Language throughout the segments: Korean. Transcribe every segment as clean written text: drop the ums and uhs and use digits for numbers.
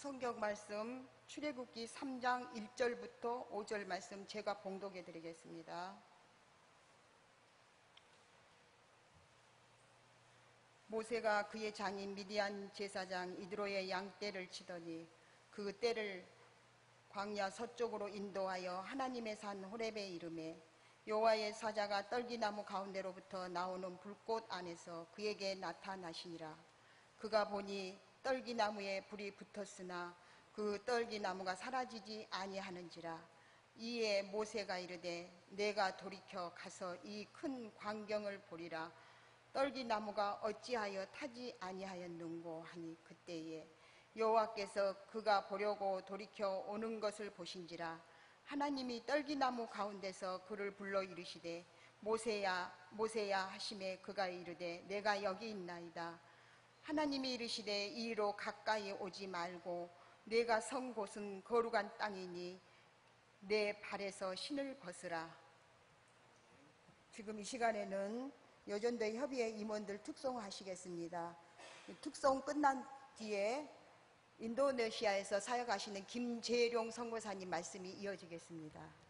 성경 말씀 출애굽기 3장 1절부터 5절 말씀 제가 봉독해 드리겠습니다. 모세가 그의 장인 미디안 제사장 이드로의 양떼를 치더니 그 떼를 광야 서쪽으로 인도하여 하나님의 산 호렙에 이르매 여호와의 사자가 떨기나무 가운데로부터 나오는 불꽃 안에서 그에게 나타나시니라. 그가 보니 떨기나무에 불이 붙었으나 그 떨기나무가 사라지지 아니하는지라. 이에 모세가 이르되 내가 돌이켜 가서 이 큰 광경을 보리라. 떨기나무가 어찌하여 타지 아니하였는고 하니 그때에 여호와께서 그가 보려고 돌이켜 오는 것을 보신지라. 하나님이 떨기나무 가운데서 그를 불러 이르시되 모세야 모세야 하시매 그가 이르되 내가 여기 있나이다. 하나님이 이르시되 이리로 가까이 오지 말고 내가 선 곳은 거룩한 땅이니 내 발에서 신을 벗으라. 지금 이 시간에는 여전도의 협의회 임원들 특송하시겠습니다. 특송 끝난 뒤에 인도네시아에서 사역하시는 김재룡 선교사님 말씀이 이어지겠습니다.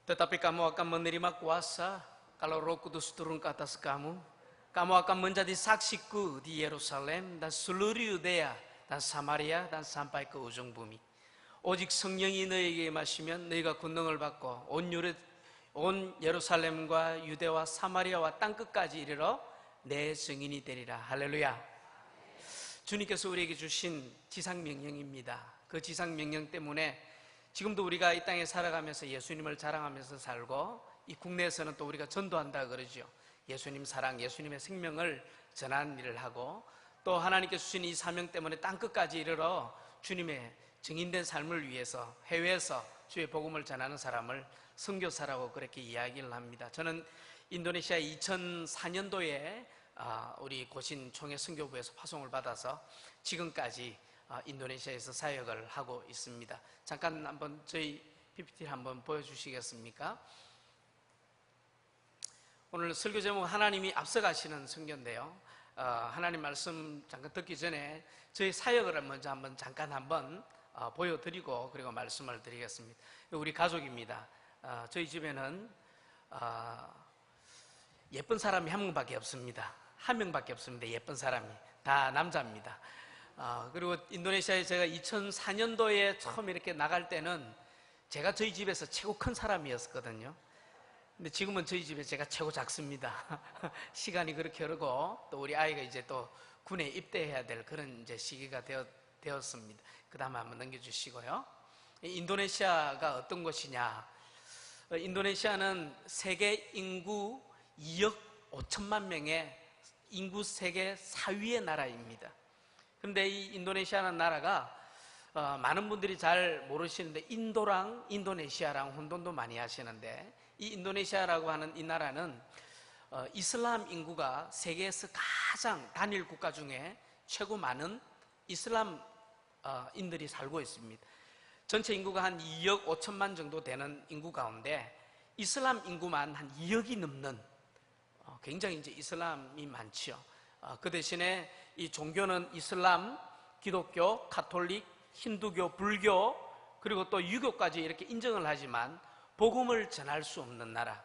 Tetapi kamu akan menerima kuasa kalau Roh Kudus turun ke atas kamu. Kamu akan menjadi saksiku di Yerusalem dan seluruh Yudea dan Samaria dan sampai ke ujung bumi. 오직 성령이 너에게 임하시면 너희가 권능을 받고 온 예루살렘과 유대와 사마리아와 땅 끝까지 이르러 내 증인이 되리라. 할렐루야. 주님께서 우리에게 주신 지상명령입니다. 그 지상명령 때문에 지금도 우리가 이 땅에 살아가면서 예수님을 자랑하면서 살고 이 국내에서는 또 우리가 전도한다 그러죠. 예수님 사랑, 예수님의 생명을 전하는 일을 하고 또 하나님께서 주신 이 사명 때문에 땅끝까지 이르러 주님의 증인된 삶을 위해서 해외에서 주의 복음을 전하는 사람을 선교사라고 그렇게 이야기를 합니다. 저는 인도네시아 2004년도에 우리 고신 총회 선교부에서 파송을 받아서 지금까지 인도네시아에서 사역을 하고 있습니다. 잠깐 한번 저희 PPT를 한번 보여주시겠습니까? 오늘 설교 제목 하나님이 앞서가시는 설교인데요. 하나님 말씀 잠깐 듣기 전에 저희 사역을 먼저 잠깐 보여드리고 그리고 말씀을 드리겠습니다. 우리 가족입니다. 저희 집에는 예쁜 사람이 한 명밖에 없습니다. 한 명밖에 없습니다. 예쁜 사람이 다 남자입니다. 그리고 인도네시아에 제가 2004년도에 처음 이렇게 나갈 때는 제가 저희 집에서 최고 큰 사람이었거든요. 근데 지금은 저희 집에 제가 최고 작습니다. 시간이 그렇게 흐르고 또 우리 아이가 이제 또 군에 입대해야 될 그런 이제 시기가 되었습니다. 그 다음에 한번 넘겨주시고요. 인도네시아가 어떤 곳이냐? 인도네시아는 세계 인구 2억 5천만 명의 인구 세계 4위의 나라입니다. 그런데 이 인도네시아라는 나라가 많은 분들이 잘 모르시는데 인도랑 인도네시아랑 혼돈도 많이 하시는데, 이 인도네시아라고 하는 이 나라는 이슬람 인구가 세계에서 가장 단일 국가 중에 최고 많은 이슬람인들이 살고 있습니다. 전체 인구가 한 2억 5천만 정도 되는 인구 가운데 이슬람 인구만 한 2억이 넘는 굉장히 이제 이슬람이 많죠. 그 대신에 이 종교는 이슬람, 기독교, 가톨릭, 힌두교, 불교, 그리고 또 유교까지 이렇게 인정을 하지만 복음을 전할 수 없는 나라.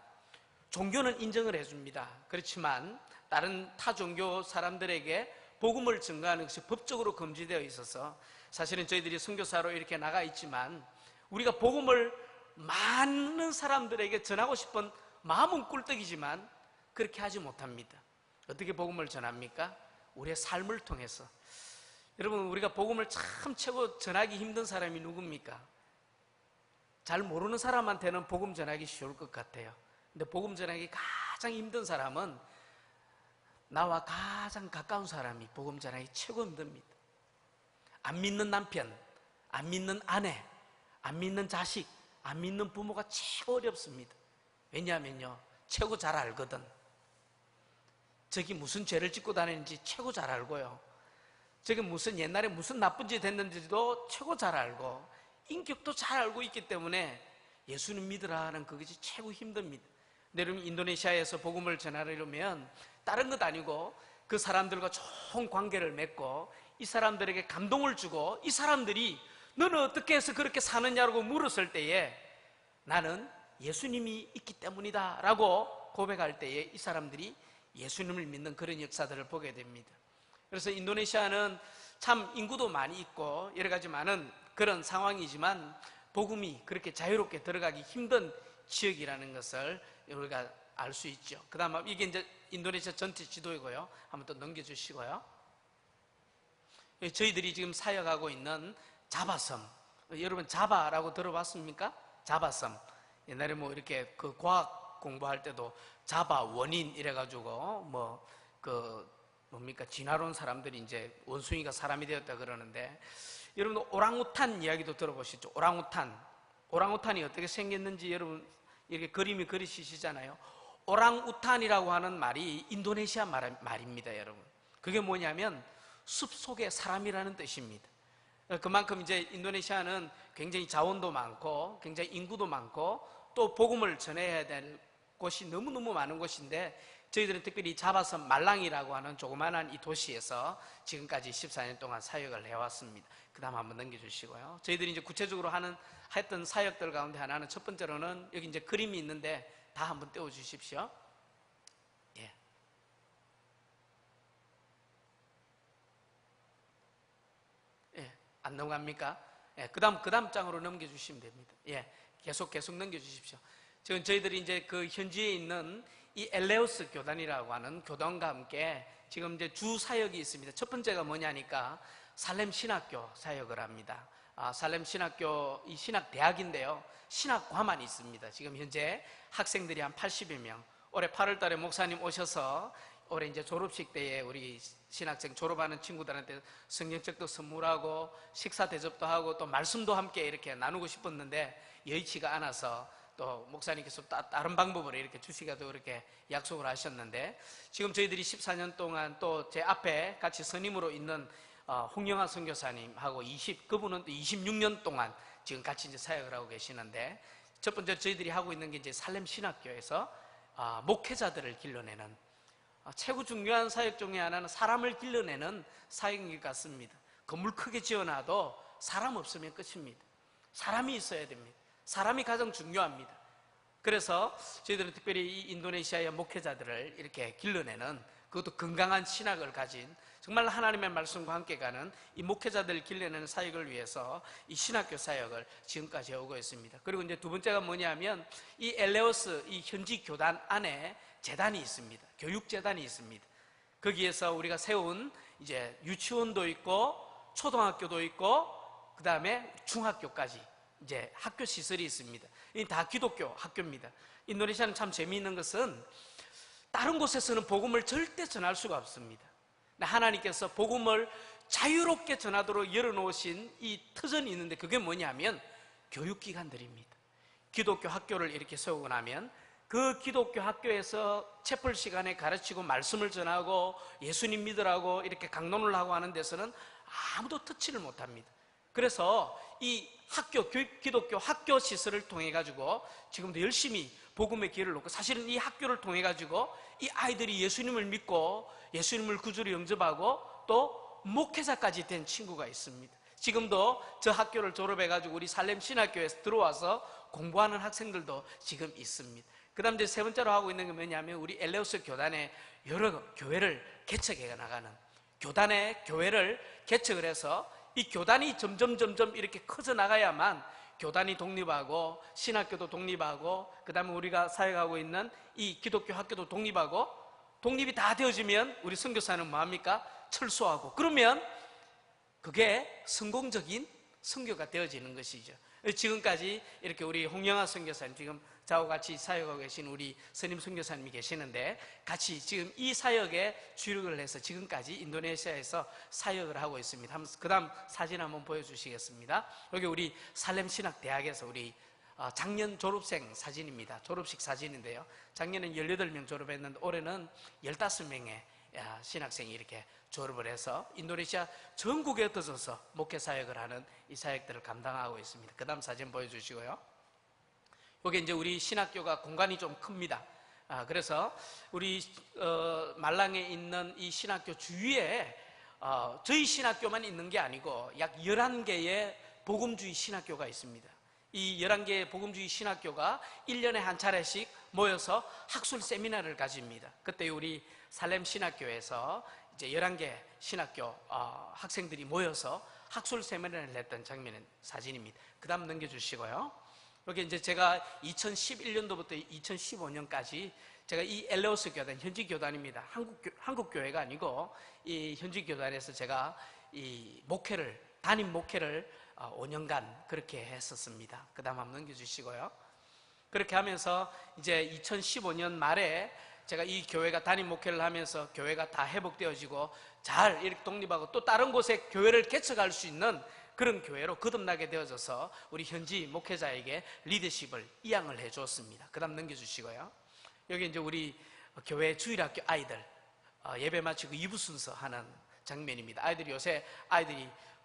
종교는 인정을 해줍니다. 그렇지만 다른 타 종교 사람들에게 복음을 전가하는 것이 법적으로 금지되어 있어서 사실은 저희들이 선교사로 이렇게 나가 있지만 우리가 복음을 많은 사람들에게 전하고 싶은 마음은 꿀떡이지만 그렇게 하지 못합니다. 어떻게 복음을 전합니까? 우리의 삶을 통해서. 여러분, 우리가 복음을 참 최고 전하기 힘든 사람이 누굽니까? 잘 모르는 사람한테는 복음 전하기 쉬울 것 같아요. 근데 복음 전하기 가장 힘든 사람은 나와 가장 가까운 사람이 복음 전하기 최고 힘듭니다. 안 믿는 남편, 안 믿는 아내, 안 믿는 자식, 안 믿는 부모가 최고 어렵습니다. 왜냐하면요, 최고 잘 알거든. 저기 무슨 죄를 짓고 다니는지 최고 잘 알고요. 저기 무슨 옛날에 무슨 나쁜 짓 했는지도 최고 잘 알고 인격도 잘 알고 있기 때문에 예수님 믿으라 하는 그것이 최고 힘듭니다. 근데 여러분, 인도네시아에서 복음을 전하려면 다른 것 아니고 그 사람들과 좋은 관계를 맺고 이 사람들에게 감동을 주고, 이 사람들이 너는 어떻게 해서 그렇게 사느냐고 물었을 때에 나는 예수님이 있기 때문이다 라고 고백할 때에 이 사람들이 예수님을 믿는 그런 역사들을 보게 됩니다. 그래서 인도네시아는 참 인구도 많이 있고 여러 가지 많은 그런 상황이지만 복음이 그렇게 자유롭게 들어가기 힘든 지역이라는 것을 우리가 알 수 있죠. 그 다음 이게 이제 인도네시아 전체 지도이고요. 한번 또 넘겨주시고요. 저희들이 지금 사역하고 있는 자바섬, 여러분 자바라고 들어봤습니까? 자바섬. 옛날에 뭐 이렇게 그 과학 공부할 때도 자바 원인 이래가지고 뭡니까 진화론 사람들이 이제 원숭이가 사람이 되었다 그러는데, 여러분 오랑우탄 이야기도 들어보시죠. 오랑우탄이 어떻게 생겼는지 여러분 이렇게 그림이 그리시잖아요. 오랑우탄이라고 하는 말이 인도네시아 말입니다, 여러분. 그게 뭐냐면 숲속의 사람이라는 뜻입니다. 그만큼 이제 인도네시아는 굉장히 자원도 많고 굉장히 인구도 많고 또 복음을 전해야 될 곳이 너무너무 많은 곳인데, 저희들은 특별히 자바섬 말랑이라고 하는 조그마한 이 도시에서 지금까지 14년 동안 사역을 해왔습니다. 그 다음 한번 넘겨주시고요. 저희들이 이제 구체적으로 했던 사역들 가운데 하나는, 첫 번째로는 여기 이제 그림이 있는데 다 한번 떼어주십시오. 예. 예. 안 넘어갑니까? 예. 그 다음 장으로 넘겨주시면 됩니다. 예. 계속 넘겨주십시오. 지금 저희들이 이제 그 현지에 있는 이 엘레우스 교단이라고 하는 교단과 함께 지금 이제 주 사역이 있습니다. 첫 번째가 뭐냐니까 살렘 신학교 사역을 합니다. 살렘 신학교, 이 신학대학인데요. 신학과만 있습니다. 지금 현재 학생들이 한 80여 명. 올해 8월 달에 목사님 오셔서 올해 이제 졸업식 때에 우리 신학생 졸업하는 친구들한테 성경책도 선물하고 식사 대접도 하고 또 말씀도 함께 이렇게 나누고 싶었는데 여의치가 않아서 또 목사님께서 다른 방법으로 이렇게 주시기도 이렇게 약속을 하셨는데, 지금 저희들이 14년 동안 또 제 앞에 같이 선임으로 있는 홍영하 선교사님하고 그분은 또 26년 동안 지금 같이 이제 사역을 하고 계시는데, 첫 번째 저희들이 하고 있는 게 이제 살렘 신학교에서 목회자들을 길러내는 최고 중요한 사역 중에 하나는 사람을 길러내는 사역인 것 같습니다. 건물 크게 지어놔도 사람 없으면 끝입니다. 사람이 있어야 됩니다. 사람이 가장 중요합니다. 그래서 저희들은 특별히 이 인도네시아의 목회자들을 이렇게 길러내는, 그것도 건강한 신학을 가진, 정말 하나님의 말씀과 함께 가는 이 목회자들 길러내는 사역을 위해서 이 신학교 사역을 지금까지 해오고 있습니다. 그리고 이제 두 번째가 뭐냐면 이 엘레오스 이 현지 교단 안에 재단이 있습니다. 교육재단이 있습니다. 거기에서 우리가 세운 이제 유치원도 있고 초등학교도 있고 그 다음에 중학교까지 이제 학교 시설이 있습니다. 이 다 기독교 학교입니다. 인도네시아는 참 재미있는 것은 다른 곳에서는 복음을 절대 전할 수가 없습니다. 하나님께서 복음을 자유롭게 전하도록 열어놓으신 이 터전이 있는데 그게 뭐냐면 교육기관들입니다. 기독교 학교를 이렇게 세우고 나면 그 기독교 학교에서 채플 시간에 가르치고 말씀을 전하고 예수님 믿으라고 이렇게 강론을 하고 하는 데서는 아무도 터치를 못합니다. 그래서 이 학교, 기독교 학교 시설을 통해 가지고 지금도 열심히 복음의 길을 놓고, 사실은 이 학교를 통해 가지고 이 아이들이 예수님을 믿고 예수님을 구주로 영접하고 또 목회자까지 된 친구가 있습니다. 지금도 저 학교를 졸업해 가지고 우리 살렘 신학교에서 들어와서 공부하는 학생들도 지금 있습니다. 그 다음 이제 세 번째로 하고 있는 게 뭐냐면 우리 엘레오스 교단에 여러 교회를 개척해 나가는, 교단의 교회를 개척을 해서 이 교단이 점점 이렇게 커져 나가야만 교단이 독립하고 신학교도 독립하고 그 다음에 우리가 사역하고 있는 이 기독교 학교도 독립하고, 독립이 다 되어지면 우리 선교사는 뭐합니까? 철수하고, 그러면 그게 성공적인 선교가 되어지는 것이죠. 지금까지 이렇게 우리 홍영아 선교사님, 지금 저하고 같이 사역하고 계신 우리 선임 선교사님이 계시는데 같이 지금 이 사역에 주력을 해서 지금까지 인도네시아에서 사역을 하고 있습니다. 그 다음 사진 한번 보여주시겠습니다. 여기 우리 살렘 신학대학에서 우리 작년 졸업생 사진입니다. 졸업식 사진인데요, 작년엔 18명 졸업했는데 올해는 15명의 신학생이 이렇게 졸업을 해서 인도네시아 전국에 흩어져서 목회 사역을 하는 이 사역들을 감당하고 있습니다. 그 다음 사진 보여주시고요. 여기 이제 우리 신학교가 공간이 좀 큽니다. 그래서 우리 말랑에 있는 이 신학교 주위에 저희 신학교만 있는 게 아니고 약 11개의 복음주의 신학교가 있습니다. 이 11개의 복음주의 신학교가 1년에 한 차례씩 모여서 학술 세미나를 가집니다. 그때 우리 살렘 신학교에서 이제 11개 신학교 학생들이 모여서 학술 세미나를 했던 장면의 사진입니다. 그 다음 넘겨주시고요. 여기 이제 제가 2011년도부터 2015년까지 제가 이 엘레오스 교단, 현지 교단입니다. 한국 교회가 아니고 이 현지 교단에서 제가 이 목회를, 담임 목회를 5년간 그렇게 했었습니다. 그 다음 한번 넘겨주시고요. 그렇게 하면서 이제 2015년 말에 제가 이 교회가 담임 목회를 하면서 교회가 다 회복되어지고 잘 이렇게 독립하고 또 다른 곳에 교회를 개척할 수 있는 그런 교회로 거듭나게 되어져서 우리 현지 목회자에게 리더십을 이양을 해 주었습니다. 그 다음 넘겨주시고요. 여기 이제 우리 교회 주일학교 아이들 예배 마치고 2부 순서 하는 장면입니다. 아이들이 요새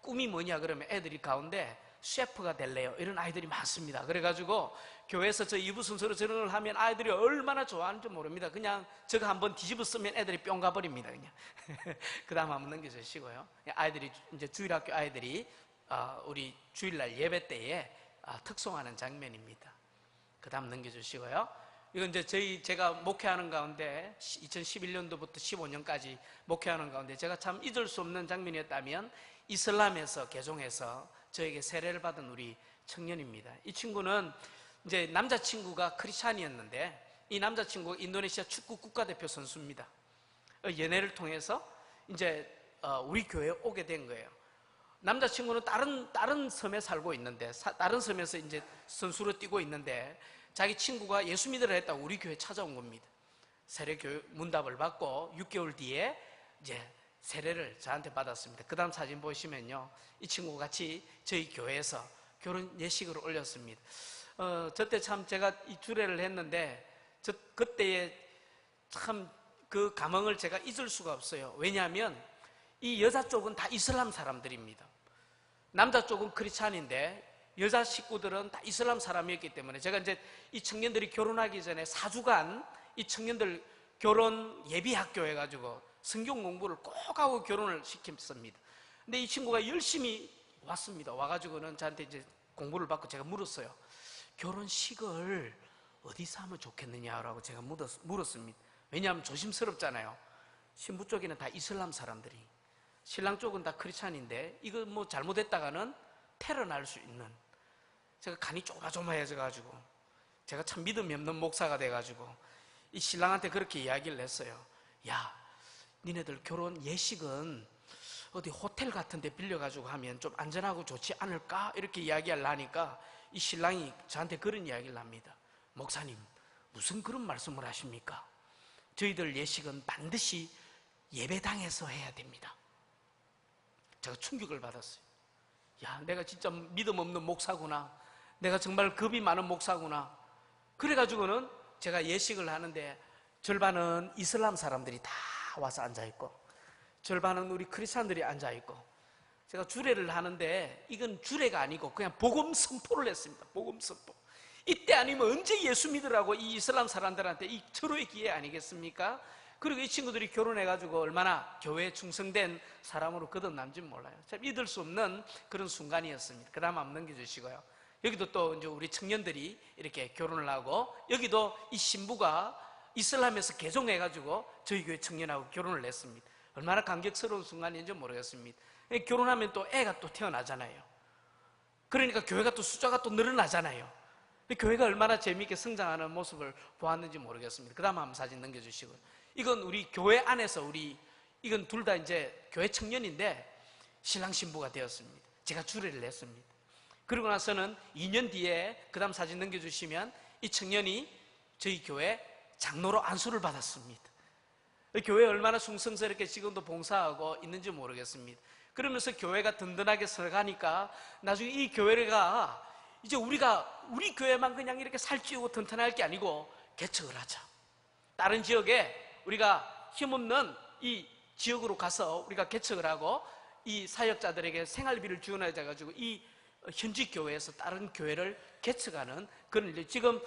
꿈이 뭐냐 그러면 애들이 가운데 셰프가 될래요 이런 아이들이 많습니다. 그래가지고 교회에서 저 2부 순서로 저런 걸 하면 아이들이 얼마나 좋아하는지 모릅니다. 그냥 저거 한번 뒤집어 쓰면 애들이 뿅 가버립니다. 그냥. 그 다음 한번 넘겨주시고요. 아이들이 이제 주일학교 아이들이 우리 주일날 예배 때에 특송하는 장면입니다. 그 다음 넘겨주시고요. 이건 이제 제가 목회하는 가운데 2011년도부터 15년까지 목회하는 가운데 제가 참 잊을 수 없는 장면이었다면 이슬람에서 개종해서 저에게 세례를 받은 우리 청년입니다. 이 친구는 이제 남자친구가 크리스찬이었는데 이 남자친구가 인도네시아 축구 국가대표 선수입니다. 연애를 통해서 이제 우리 교회에 오게 된 거예요. 남자친구는 다른 섬에 살고 있는데, 다른 섬에서 이제 선수로 뛰고 있는데 자기 친구가 예수 믿으라 했다고 우리 교회에 찾아온 겁니다. 세례 교육 문답을 받고 6개월 뒤에 이제 세례를 저한테 받았습니다. 그 다음 사진 보시면요, 이 친구가 같이 저희 교회에서 결혼 예식을 올렸습니다. 저때 참 제가 이 주례를 했는데 그때의 참 그 감흥을 제가 잊을 수가 없어요. 왜냐하면 이 여자 쪽은 다 이슬람 사람들입니다. 남자 쪽은 크리스찬인데 여자 식구들은 다 이슬람 사람이었기 때문에 제가 이제 이 청년들이 결혼하기 전에 4주간 이 청년들 결혼 예비 학교 해가지고 성경 공부를 꼭 하고 결혼을 시켰습니다. 근데 이 친구가 열심히 왔습니다. 와가지고는 저한테 이제 공부를 받고 제가 물었어요. 결혼식을 어디서 하면 좋겠느냐라고 제가 물었습니다. 왜냐하면 조심스럽잖아요. 신부 쪽에는 다 이슬람 사람들이. 신랑 쪽은 다 크리스찬인데 이거 뭐 잘못했다가는 테러 날 수 있는, 제가 간이 조마조마해져 가지고 제가 참 믿음이 없는 목사가 돼 가지고 이 신랑한테 그렇게 이야기를 했어요. 야, 니네들 결혼 예식은 어디 호텔 같은 데 빌려가지고 하면 좀 안전하고 좋지 않을까? 이렇게 이야기를 하니까 이 신랑이 저한테 그런 이야기를 합니다. 목사님, 무슨 그런 말씀을 하십니까? 저희들 예식은 반드시 예배당에서 해야 됩니다. 제가 충격을 받았어요. 야, 내가 진짜 믿음 없는 목사구나. 내가 정말 겁이 많은 목사구나. 그래가지고는 제가 예식을 하는데 절반은 이슬람 사람들이 다 와서 앉아있고 절반은 우리 크리스찬들이 앉아있고, 제가 주례를 하는데 이건 주례가 아니고 그냥 복음 선포를 했습니다. 복음 선포. 이때 아니면 언제 예수 믿으라고 이 이슬람 사람들한테 이 절호의 기회 아니겠습니까? 그리고 이 친구들이 결혼해가지고 얼마나 교회에 충성된 사람으로 거듭남지는 몰라요. 참 잊을 수 없는 그런 순간이었습니다. 그 다음 한번 넘겨주시고요. 여기도 또 이제 우리 청년들이 이렇게 결혼을 하고, 여기도 이 신부가 이슬람에서 개종해가지고 저희 교회 청년하고 결혼을 했습니다. 얼마나 감격스러운 순간인지 모르겠습니다. 결혼하면 또 애가 또 태어나잖아요. 그러니까 교회가 또 숫자가 또 늘어나잖아요. 교회가 얼마나 재미있게 성장하는 모습을 보았는지 모르겠습니다. 그 다음 한번 사진 넘겨주시고요. 이건 우리 교회 안에서 이건 둘 다 이제 교회 청년인데 신랑 신부가 되었습니다. 제가 주례를 했습니다. 그리고 나서는 2년 뒤에 그 다음 사진 넘겨주시면 이 청년이 저희 교회 장로로 안수를 받았습니다. 교회에 얼마나 숭성스럽게 지금도 봉사하고 있는지 모르겠습니다. 그러면서 교회가 든든하게 서가니까 나중에 이 교회가 이제 우리 교회만 그냥 이렇게 살찌우고 튼튼할 게 아니고 개척을 하자. 다른 지역에 우리가 힘없는 이 지역으로 가서 우리가 개척을 하고 이 사역자들에게 생활비를 지원하자 가지고 이 현지 교회에서 다른 교회를 개척하는 그런 일. 지금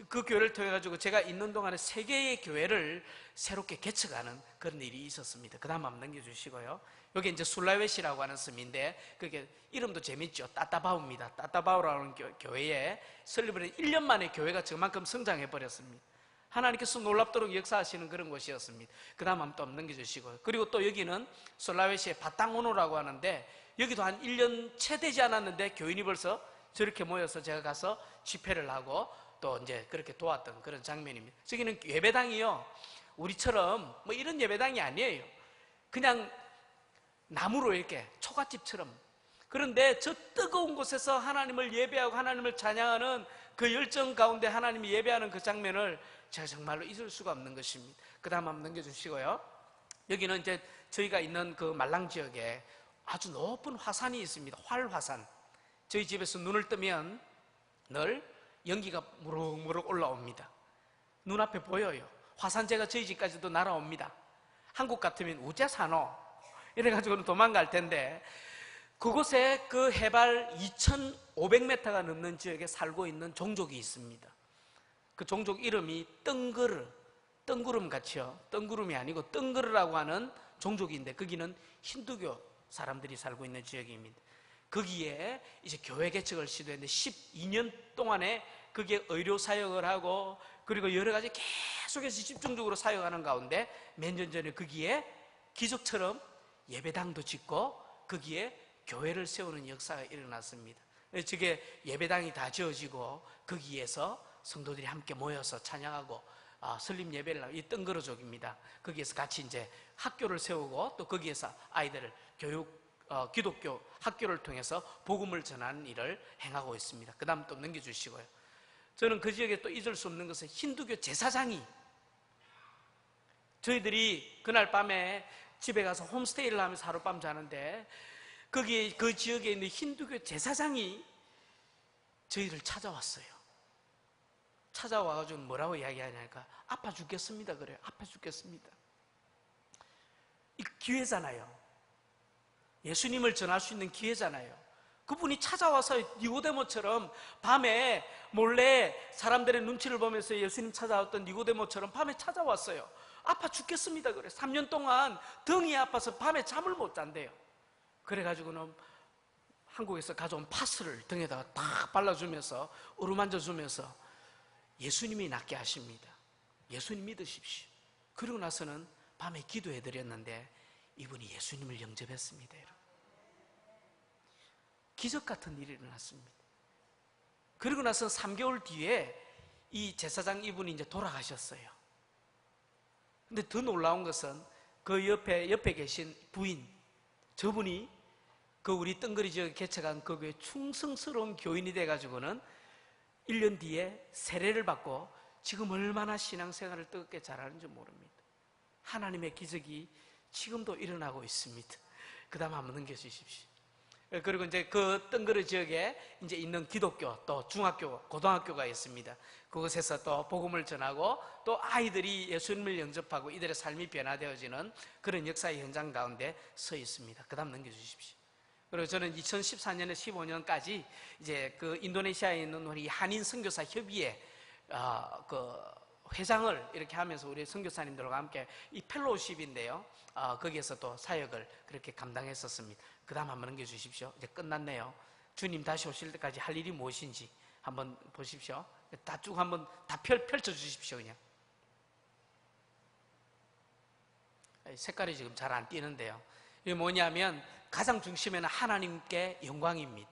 그 교회를 통해 가지고 제가 있는 동안에 3개의 교회를 새롭게 개척하는 그런 일이 있었습니다. 그 다음 한번 넘겨주시고요. 여기 이제 술라웨시라고 하는 섬인데 그게 이름도 재밌죠. 따따바우입니다. 따따바우라는 교회에 설립을 1년 만에 교회가 저만큼 성장해 버렸습니다. 하나님께서 놀랍도록 역사하시는 그런 곳이었습니다. 그 다음 한번 또 넘겨주시고요. 그리고 또 여기는 솔라웨시의 바탕오노라고 하는데 여기도 한 1년 채 되지 않았는데 교인이 벌써 저렇게 모여서 제가 가서 집회를 하고 또 이제 그렇게 도왔던 그런 장면입니다. 저기는 예배당이요, 우리처럼 뭐 이런 예배당이 아니에요. 그냥 나무로 이렇게 초가집처럼. 그런데 저 뜨거운 곳에서 하나님을 예배하고 하나님을 찬양하는 그 열정 가운데 하나님이 예배하는 그 장면을 제가 정말로 잊을 수가 없는 것입니다. 그 다음 한번 넘겨주시고요. 여기는 이제 저희가 있는 그 말랑 지역에 아주 높은 화산이 있습니다. 활화산. 저희 집에서 눈을 뜨면 늘 연기가 무럭무럭 올라옵니다. 눈앞에 보여요. 화산재가 저희 집까지도 날아옵니다. 한국 같으면 우째산호 이래가지고는 도망갈 텐데, 그곳에 그 해발 2,500m가 넘는 지역에 살고 있는 종족이 있습니다. 그 종족 이름이 뜬구름 같이요. 뜬구름이 아니고 뜬구르라고 하는 종족인데 거기는 힌두교 사람들이 살고 있는 지역입니다. 거기에 이제 교회 개척을 시도했는데 12년 동안에 거기에 의료 사역을 하고 그리고 여러 가지 계속해서 집중적으로 사역하는 가운데 몇 년 전에 거기에 기적처럼 예배당도 짓고 거기에 교회를 세우는 역사가 일어났습니다. 저게 예배당이 다 지어지고 거기에서 성도들이 함께 모여서 찬양하고 설립 예배를 하고, 이 뜬거러족입니다. 거기에서 같이 이제 학교를 세우고 또 거기에서 아이들을 기독교 학교를 통해서 복음을 전하는 일을 행하고 있습니다. 그 다음 또 넘겨주시고요. 저는 그 지역에 또 잊을 수 없는 것은 힌두교 제사장이, 저희들이 그날 밤에 집에 가서 홈스테이를 하면서 하룻밤 자는데 거기 그 지역에 있는 힌두교 제사장이 저희를 찾아왔어요. 찾아와가지고 뭐라고 이야기하냐니까 아파 죽겠습니다 그래요. 아파 죽겠습니다. 이 기회잖아요. 예수님을 전할 수 있는 기회잖아요. 그분이 찾아와서 니고데모처럼 밤에 몰래 사람들의 눈치를 보면서 예수님 찾아왔던 니고데모처럼 밤에 찾아왔어요. 아파 죽겠습니다 그래. 3년 동안 등이 아파서 밤에 잠을 못 잔대요. 그래가지고는 한국에서 가져온 파스를 등에다가 딱 발라주면서 어루만져주면서 예수님이 낫게 하십니다. 예수님 믿으십시오. 그리고 나서는 밤에 기도해드렸는데 이분이 예수님을 영접했습니다. 여러분. 기적 같은 일이 일어났습니다. 그리고 나서 3개월 뒤에 이 제사장 이분이 이제 돌아가셨어요. 근데 더 놀라운 것은 그 옆에 계신 부인, 저분이 그 우리 뜬거리 지역에 개척한 그 교회 충성스러운 교인이 돼가지고는 1년 뒤에 세례를 받고 지금 얼마나 신앙생활을 뜨겁게 잘하는지 모릅니다. 하나님의 기적이 지금도 일어나고 있습니다. 그 다음 한번 넘겨주십시오. 그리고 이제 그 뜬거리 지역에 이제 있는 기독교, 또 중학교, 고등학교가 있습니다. 그곳에서 또 복음을 전하고 또 아이들이 예수님을 영접하고 이들의 삶이 변화되어지는 그런 역사의 현장 가운데 서 있습니다. 그 다음 넘겨주십시오. 그리고 저는 2014년에 15년까지 이제 그 인도네시아에 있는 우리 한인 선교사 협의회 그 회장을 이렇게 하면서 우리 선교사님들과 함께 이 펠로우십인데요. 거기에서 또 사역을 그렇게 감당했었습니다. 그 다음 한번 넘겨주십시오. 이제 끝났네요. 주님 다시 오실 때까지 할 일이 무엇인지 한번 보십시오. 다 쭉 한번 다 펼쳐 주십시오. 그냥 색깔이 지금 잘 안 띄는데요. 이게 뭐냐면 가장 중심에는 하나님께 영광입니다.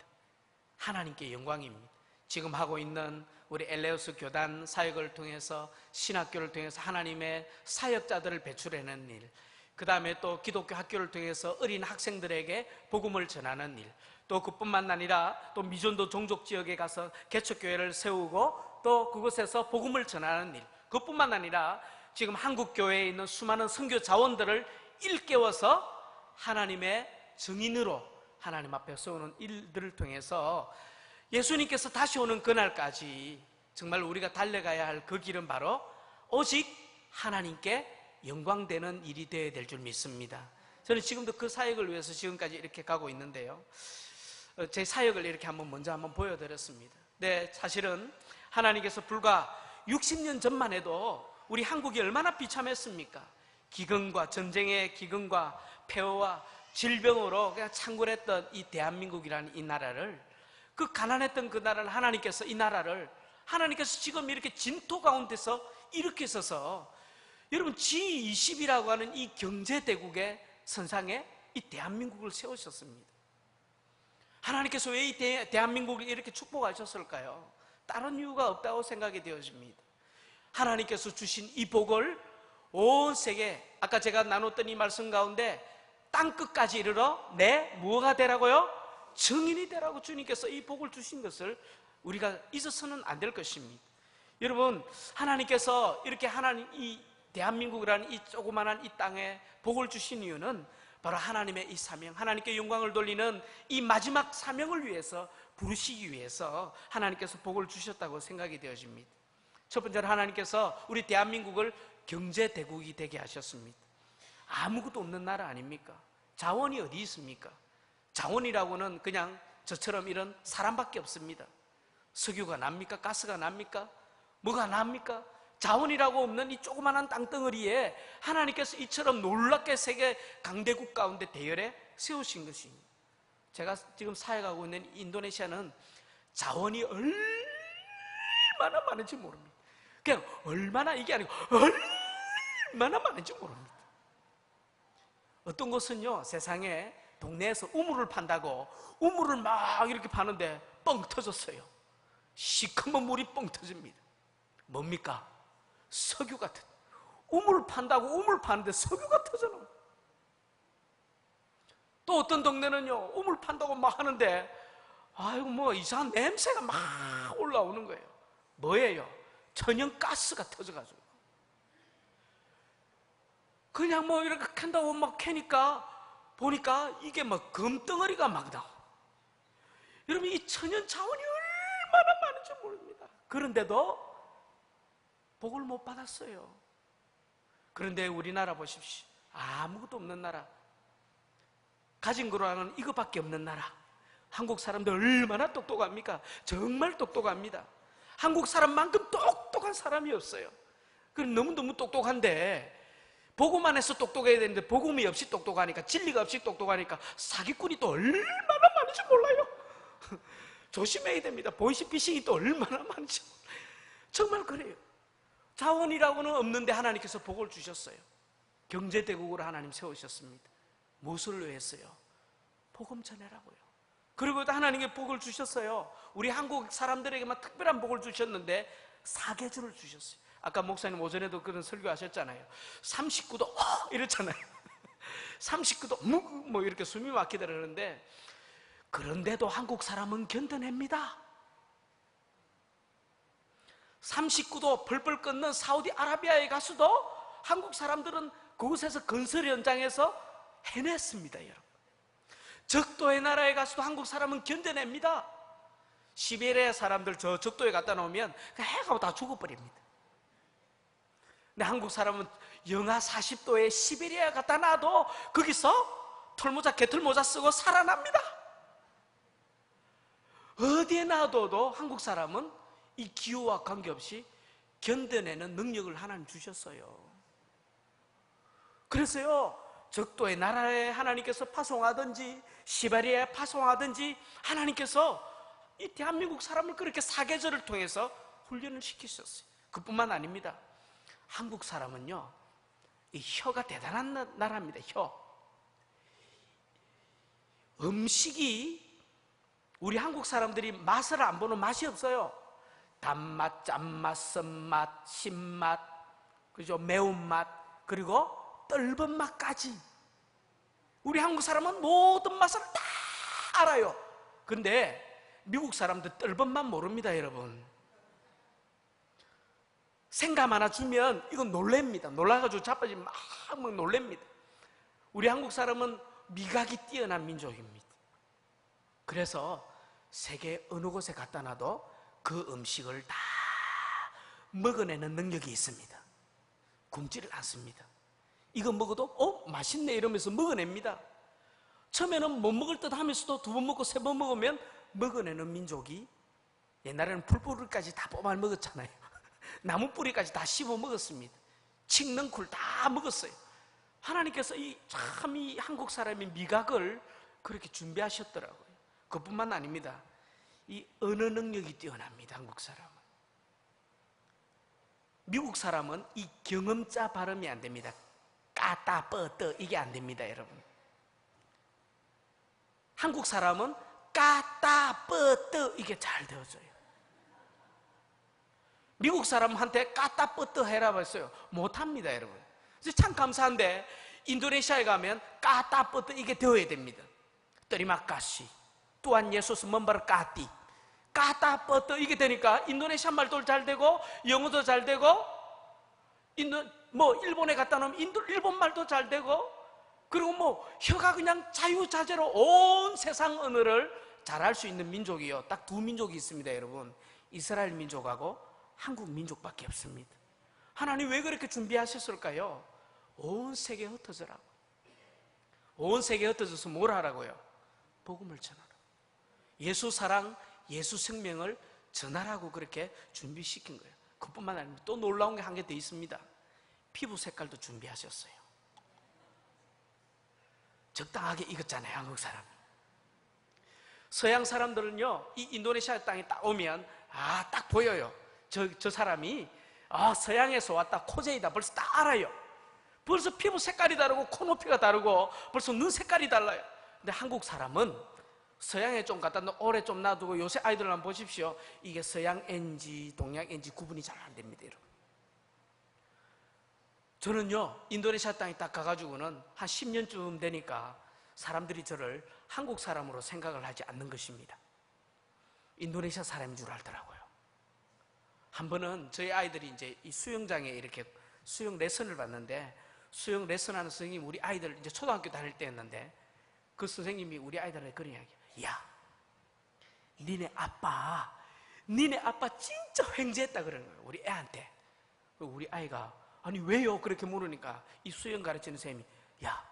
하나님께 영광입니다. 지금 하고 있는 우리 엘레우스 교단 사역을 통해서 신학교를 통해서 하나님의 사역자들을 배출해내는 일, 그 다음에 또 기독교 학교를 통해서 어린 학생들에게 복음을 전하는 일, 또 그뿐만 아니라 또 미전도 종족 지역에 가서 개척교회를 세우고 또 그곳에서 복음을 전하는 일, 그뿐만 아니라 지금 한국 교회에 있는 수많은 선교 자원들을 일깨워서 하나님의 증인으로 하나님 앞에 세우는 일들을 통해서 예수님께서 다시 오는 그날까지 정말 우리가 달려가야 할 그 길은 바로 오직 하나님께 영광되는 일이 되어야 될 줄 믿습니다. 저는 지금도 그 사역을 위해서 지금까지 이렇게 가고 있는데요. 제 사역을 이렇게 먼저 한번 보여드렸습니다. 네, 사실은 하나님께서 불과 60년 전만 해도 우리 한국이 얼마나 비참했습니까? 기근과 전쟁의 기근과 폐허와 질병으로 그냥 창궐했던 이 대한민국이라는 이 나라를, 그 가난했던 그 나라를 하나님께서 이 나라를 하나님께서 지금 이렇게 진토 가운데서 이렇게 서서 여러분 G20이라고 하는 이 경제대국의 선상에 이 대한민국을 세우셨습니다. 하나님께서 왜 이 대한민국을 이렇게 축복하셨을까요? 다른 이유가 없다고 생각이 되어집니다. 하나님께서 주신 이 복을 온 세계, 아까 제가 나눴던 이 말씀 가운데 땅끝까지 이르러 내 무엇가 되라고요? 증인이 되라고 주님께서 이 복을 주신 것을 우리가 잊어서는 안 될 것입니다. 여러분, 하나님께서 이렇게 이 대한민국이라는 이 조그만한 이 땅에 복을 주신 이유는 바로 하나님의 이 사명, 하나님께 영광을 돌리는 이 마지막 사명을 위해서, 부르시기 위해서 하나님께서 복을 주셨다고 생각이 되어집니다. 첫 번째로 하나님께서 우리 대한민국을 경제대국이 되게 하셨습니다. 아무것도 없는 나라 아닙니까? 자원이 어디 있습니까? 자원이라고는 그냥 저처럼 이런 사람밖에 없습니다. 석유가 납니까? 가스가 납니까? 뭐가 납니까? 자원이라고 없는 이 조그만한 땅덩어리에 하나님께서 이처럼 놀랍게 세계 강대국 가운데 대열에 세우신 것입니다. 제가 지금 사역하고 있는 인도네시아는 자원이 얼마나 많은지 모릅니다. 그냥 얼마나, 이게 아니고 얼마나 많은지 모릅니다. 어떤 곳은요, 세상에 동네에서 우물을 판다고 우물을 막 이렇게 파는데 뻥 터졌어요. 시커먼 물이 뻥 터집니다. 뭡니까? 석유 같은, 우물을 판다고 우물 파는데 석유가 터져나와. 또 어떤 동네는요, 우물 판다고 막 하는데 아이고 뭐 이상한 냄새가 막 올라오는 거예요. 뭐예요? 천연가스가 터져가지고 그냥 뭐 이렇게 캔다고 막 캐니까 보니까 이게 막 금덩어리가 막 나와. 여러분, 이 천연 자원이 얼마나 많은지 모릅니다. 그런데도 복을 못 받았어요. 그런데 우리나라 보십시오. 아무것도 없는 나라, 가진 거로는 이거밖에 없는 나라. 한국 사람들 얼마나 똑똑합니까? 정말 똑똑합니다. 한국 사람만큼 똑똑한 사람이 없어요. 그럼 너무너무 똑똑한데 복음만 해서 똑똑해야 되는데 복음이 없이 똑똑하니까, 진리가 없이 똑똑하니까 사기꾼이 또 얼마나 많은지 몰라요. 조심해야 됩니다. 보이스피싱이 또 얼마나 많은지. 정말 그래요. 자원이라고는 없는데 하나님께서 복을 주셨어요. 경제대국으로 하나님 세우셨습니다. 무엇을 위해서요? 복음 전해라고요. 그리고 또 하나님께 복을 주셨어요. 우리 한국 사람들에게만 특별한 복을 주셨는데 사계절을 주셨어요. 아까 목사님 오전에도 그런 설교하셨잖아요. 39도 이랬잖아요. 39도 뭐 이렇게 숨이 막히다 그러는데, 그런데도 한국 사람은 견뎌냅니다. 39도 벌벌 끓는 사우디아라비아에 가서도 한국 사람들은 그곳에서 건설 현장에서 해냈습니다. 여러분, 적도의 나라에 가서도 한국 사람은 견뎌냅니다. 시베리아 사람들 저 적도에 갖다 놓으면 해가 다 죽어버립니다. 근데 한국 사람은 영하 40도에 시베리아 갖다 놔도 거기서 털모자, 개털모자 쓰고 살아납니다. 어디에 놔둬도 한국 사람은 이 기후와 관계없이 견뎌내는 능력을 하나님 주셨어요. 그래서요, 적도의 나라에 하나님께서 파송하든지 시베리아에 파송하든지 하나님께서 이 대한민국 사람을 그렇게 사계절을 통해서 훈련을 시키셨어요. 그뿐만 아닙니다. 한국 사람은요, 이 혀가 대단한 나라입니다. 혀. 음식이 우리 한국 사람들이 맛을 안 보는 맛이 없어요. 단맛, 짠맛, 쓴맛, 신맛, 그죠? 매운맛, 그리고 떫은 맛까지. 우리 한국 사람은 모든 맛을 다 알아요. 그런데 미국 사람들 떫은 맛 모릅니다, 여러분. 생감 하나 주면 이건 놀랍니다. 놀라가지고 자빠지면 막 놀랍니다. 우리 한국 사람은 미각이 뛰어난 민족입니다. 그래서 세계 어느 곳에 갖다 놔도 그 음식을 다 먹어내는 능력이 있습니다. 굶지를 않습니다. 이거 먹어도 맛있네 이러면서 먹어냅니다. 처음에는 못 먹을 듯 하면서도 두 번 먹고 세 번 먹으면 먹어내는 민족이, 옛날에는 풀뿌리까지 다 뽑아 먹었잖아요. 나무 뿌리까지 다 씹어 먹었습니다. 칡능쿨 다 먹었어요. 하나님께서 참 이 한국 사람의 미각을 그렇게 준비하셨더라고요. 그뿐만 아닙니다. 이 언어 능력이 뛰어납니다. 한국 사람은. 미국 사람은 이 경음자 발음이 안 됩니다. 까따 뻐떠 이게 안 됩니다, 여러분. 한국 사람은 까따 뻐떠 이게 잘 되어져요. 미국 사람한테 까따 뻐떠 해라 했어요. 못합니다, 여러분. 그래서 참 감사한데 인도네시아에 가면 까따 뻐떠 이게 되어야 됩니다. 떠리마까시 또한 예수스 먼바르까띠 까따 뻐떠 이게 되니까 인도네시아 말도 잘 되고 영어도 잘 되고 일본에 갖다 놓으면 일본 말도 잘 되고, 그리고 혀가 그냥 자유자재로 온 세상 언어를 잘할 수 있는 민족이요, 딱 두 민족이 있습니다, 여러분. 이스라엘 민족하고 한국 민족밖에 없습니다. 하나님 왜 그렇게 준비하셨을까요? 온 세계에 흩어져라고. 온 세계에 흩어져서 뭘 하라고요? 복음을 전하라고. 예수 사랑, 예수 생명을 전하라고 그렇게 준비시킨 거예요. 그뿐만 아니라 또 놀라운 게 한 개 더 있습니다. 피부 색깔도 준비하셨어요. 적당하게 익었잖아요, 한국 사람. 서양 사람들은요, 이 인도네시아 땅에 딱 오면 딱 보여요. 저 사람이 서양에서 왔다, 코제이다 벌써 딱 알아요. 벌써 피부 색깔이 다르고 코높이가 다르고 벌써 눈 색깔이 달라요. 근데 한국 사람은 서양에 좀 갖다 오래 좀 놔두고 요새 아이들 한번 보십시오. 이게 서양인지 동양인지 구분이 잘 안 됩니다, 여러분. 저는요, 인도네시아 땅에 딱 가가지고는 한 10년쯤 되니까 사람들이 저를 한국 사람으로 생각을 하지 않는 것입니다. 인도네시아 사람인 줄 알더라고요. 한 번은 저희 아이들이 이제 이 수영장에 이렇게 수영 레슨을 받는데, 수영 레슨하는 선생님이 우리 아이들 이제 초등학교 다닐 때였는데, 그 선생님이 우리 아이들한테 그런 이야기야. 야, 니네 아빠 진짜 횡재했다 그러는 거예요, 우리 애한테. 우리 아이가 아니 왜요? 그렇게 물으니까 이 수영 가르치는 선생님이, 야,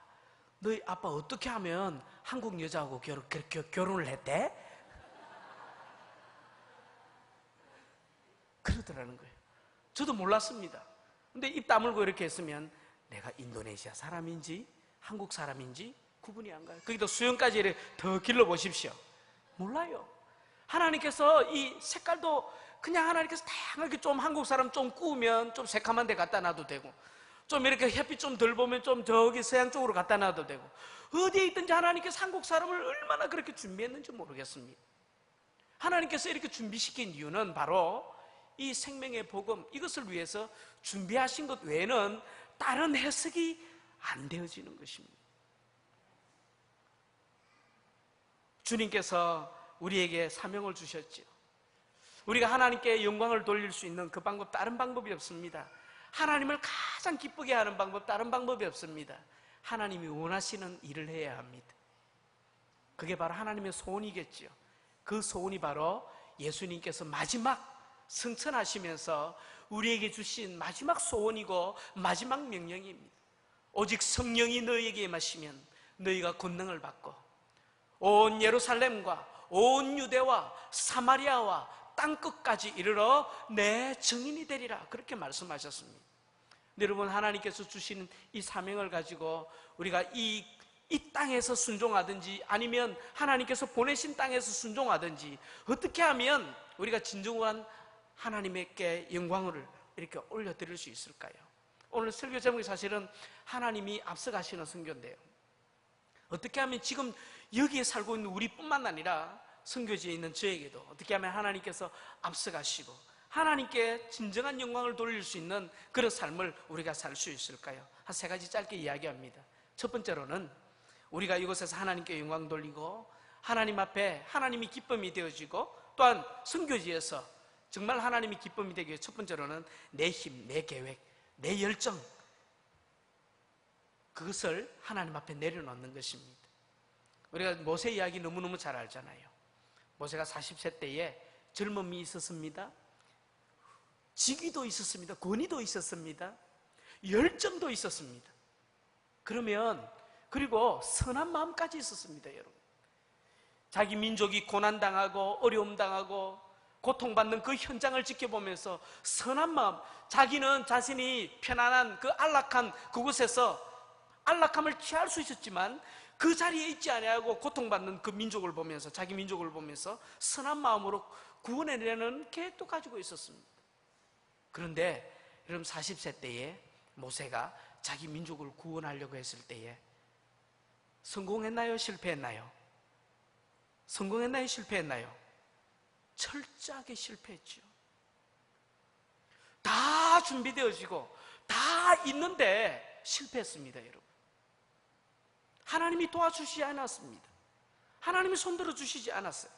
너희 아빠 어떻게 하면 한국 여자하고 결혼을 했대? 그러더라는 거예요. 저도 몰랐습니다. 근데 입 다물고 이렇게 했으면 내가 인도네시아 사람인지 한국 사람인지 구분이 안 가요. 거기다 수영까지 이렇게 더 길러보십시오. 몰라요. 하나님께서 이 색깔도 그냥 하나님께서 다양하게 좀 한국 사람 좀 꾸우면 좀 새카만 데 갖다 놔도 되고, 좀 이렇게 햇빛 좀 덜 보면 좀 저기 서양 쪽으로 갖다 놔도 되고, 어디에 있든지 하나님께서 한국 사람을 얼마나 그렇게 준비했는지 모르겠습니다. 하나님께서 이렇게 준비시킨 이유는 바로 이 생명의 복음, 이것을 위해서 준비하신 것 외에는 다른 해석이 안 되어지는 것입니다. 주님께서 우리에게 사명을 주셨죠. 우리가 하나님께 영광을 돌릴 수 있는 그 방법, 다른 방법이 없습니다. 하나님을 가장 기쁘게 하는 방법, 다른 방법이 없습니다. 하나님이 원하시는 일을 해야 합니다. 그게 바로 하나님의 소원이겠죠. 그 소원이 바로 예수님께서 마지막 승천하시면서 우리에게 주신 마지막 소원이고 마지막 명령입니다. 오직 성령이 너희에게 임하시면 너희가 권능을 받고 온 예루살렘과 온 유대와 사마리아와 땅끝까지 이르러 내 증인이 되리라, 그렇게 말씀하셨습니다. 여러분, 하나님께서 주시는 이 사명을 가지고 우리가 이 땅에서 순종하든지 아니면 하나님께서 보내신 땅에서 순종하든지 어떻게 하면 우리가 진정한 하나님께 영광을 이렇게 올려드릴 수 있을까요? 오늘 설교 제목이 사실은 하나님이 앞서가시는 선교인데요, 어떻게 하면 지금 여기에 살고 있는 우리뿐만 아니라 선교지에 있는 저에게도 어떻게 하면 하나님께서 앞서가시고 하나님께 진정한 영광을 돌릴 수 있는 그런 삶을 우리가 살 수 있을까요? 한 세 가지 짧게 이야기합니다. 첫 번째로는 우리가 이곳에서 하나님께 영광 돌리고 하나님 앞에 하나님이 기쁨이 되어지고 또한 선교지에서 정말 하나님이 기쁨이 되기 위해 첫 번째로는 내 힘, 내 계획, 내 열정, 그것을 하나님 앞에 내려놓는 것입니다. 우리가 모세 이야기 너무너무 잘 알잖아요. 모세가 40세 때에 젊음이 있었습니다. 직위도 있었습니다. 권위도 있었습니다. 열정도 있었습니다. 그리고 선한 마음까지 있었습니다, 여러분. 자기 민족이 고난당하고 어려움당하고 고통받는 그 현장을 지켜보면서 선한 마음, 자기는 자신이 편안한 그 안락한 그곳에서 안락함을 취할 수 있었지만 그 자리에 있지 아니하고 고통받는 그 민족을 보면서, 자기 민족을 보면서 선한 마음으로 구원해내는 계획도 가지고 있었습니다. 그런데 여러분, 40세 때에 모세가 자기 민족을 구원하려고 했을 때에 성공했나요? 실패했나요? 성공했나요? 실패했나요? 철저하게 실패했죠. 다 준비되어지고 다 있는데 실패했습니다, 여러분. 하나님이 도와주시지 않았습니다. 하나님이 손들어 주시지 않았어요.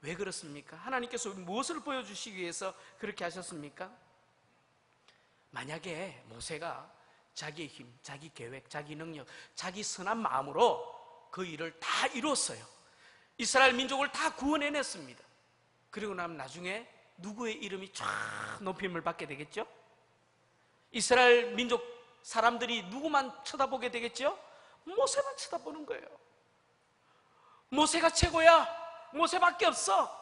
왜 그렇습니까? 하나님께서 무엇을 보여주시기 위해서 그렇게 하셨습니까? 만약에 모세가 자기의 힘, 자기 계획, 자기 능력, 자기 선한 마음으로 그 일을 다 이뤘어요. 이스라엘 민족을 다 구원해냈습니다. 그리고 나면 나중에 누구의 이름이 쫙 높임을 받게 되겠죠? 이스라엘 민족 사람들이 누구만 쳐다보게 되겠죠? 모세만 쳐다보는 거예요. 모세가 최고야. 모세밖에 없어.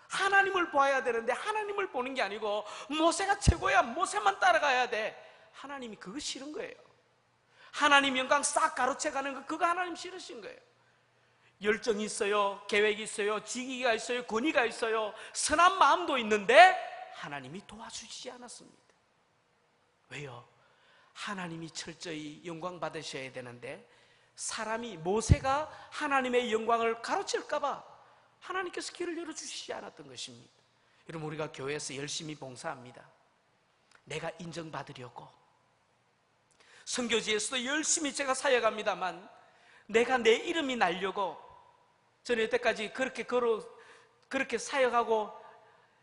하나님을 봐야 되는데 하나님을 보는 게 아니고 모세가 최고야. 모세만 따라가야 돼. 하나님이 그거 싫은 거예요. 하나님 영광 싹 가로채가는 거, 그거 하나님 싫으신 거예요. 열정이 있어요, 계획이 있어요, 직위가 있어요, 권위가 있어요, 선한 마음도 있는데 하나님이 도와주시지 않았습니다. 왜요? 하나님이 철저히 영광 받으셔야 되는데 사람이, 모세가 하나님의 영광을 가로챌까 봐 하나님께서 길을 열어주시지 않았던 것입니다. 여러분, 우리가 교회에서 열심히 봉사합니다. 내가 인정받으려고. 선교지에서도 열심히 제가 사역합니다만 내가 내 이름이 날려고 저는 여태까지 그렇게 사역하고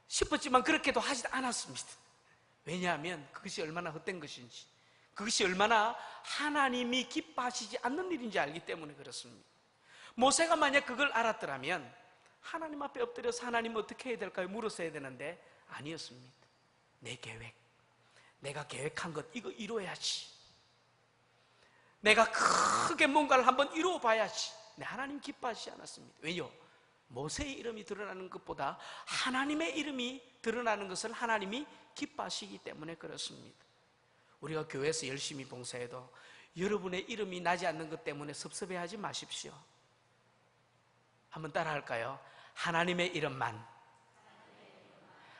싶었지만 그렇게도 하지 않았습니다. 왜냐하면 그것이 얼마나 헛된 것인지, 그것이 얼마나 하나님이 기뻐하시지 않는 일인지 알기 때문에 그렇습니다. 모세가 만약 그걸 알았더라면 하나님 앞에 엎드려서 하나님 어떻게 해야 될까요? 물었어야 되는데 아니었습니다. 내 계획, 내가 계획한 것 이거 이루어야지, 내가 크게 뭔가를 한번 이루어 봐야지. 네, 하나님 기뻐하시지 않았습니다. 왜요? 모세의 이름이 드러나는 것보다 하나님의 이름이 드러나는 것을 하나님이 기뻐하시기 때문에 그렇습니다. 우리가 교회에서 열심히 봉사해도 여러분의 이름이 나지 않는 것 때문에 섭섭해하지 마십시오. 한번 따라 할까요? 하나님의 이름만,